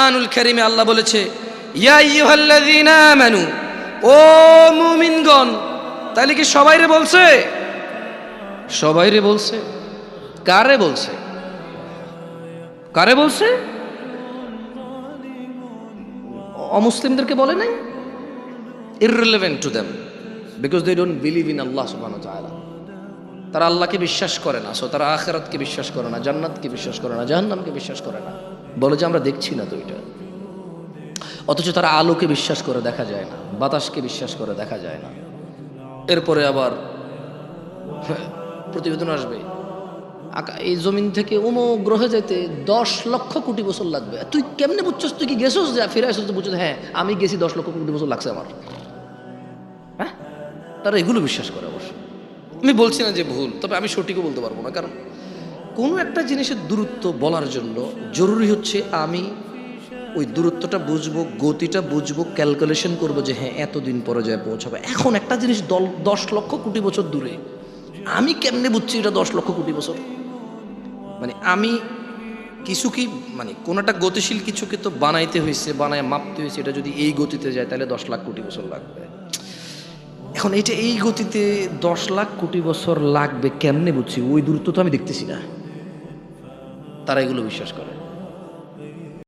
কোরআনুল কারীমে আল্লাহ বলেছে, ইয়া আইয়ুহাল্লাযীনা আমানু, ও মুমিনগণ। তাহলে কি সবাইরে বলছে? সবাইরে বলছে। কারে বলছে? কারে বলছে? অমুসলিমদেরকে বলে নাই? irrelevant to them because they don't believe in Allah subhanahu wa ta'ala. তারা আল্লাহকে বিশ্বাস করে না, সো তারা আখিরাতকে বিশ্বাস করে না, জান্নাতকে বিশ্বাস করে না, জাহান্নামকে বিশ্বাস করে না। বলে যে আমরা দেখছি না তো এটা। অথচ তারা আলোকে বিশ্বাস করে দেখা যায় না, বাতাসকে বিশ্বাস করে দেখা যায় না। এরপরে আবার প্রতিবেদন আসবে, এই জমিন থেকে অমুক গ্রহে যেতে 10 লক্ষ কোটি বছর লাগবে। তুই কেমনে বুঝছস? তুই কি গেছস? যা ফিরে আসছিস তো বুঝছিস, হ্যাঁ আমি গেছি, 10 লক্ষ কোটি বছর লাগছে আমার। হ্যাঁ, তারা এগুলো বিশ্বাস করে। অবশ্য আমি বলছি না যে ভুল, তবে আমি সঠিকও বলতে পারবো না, কারণ কোনো একটা জিনিসের দূরত্ব বলার জন্য জরুরি হচ্ছে আমি ওই দূরত্বটা বুঝবো, গতিটা বুঝবো, ক্যালকুলেশন করবো যে হ্যাঁ এতদিন পরে যায় পৌঁছাবে। এখন একটা জিনিস 10 লক্ষ কোটি বছর দূরে, আমি কেমনে বুঝছি এটা 10 লক্ষ কোটি বছর? মানে আমি কিছু কি, মানে কোন একটা গতিশীল কিছুকে তো বানাইতে হয়েছে, বানায় মাপতে হয়েছে। এটা যদি এই গতিতে যায় তাহলে 10 লাখ কোটি বছর লাগবে। এখন এটা এই গতিতে 10 লাখ কোটি বছর লাগবে কেমনে বুঝছি? ওই দূরত্ব তো আমি দেখতেছি না। তারা এগুলো বিশ্বাস করে।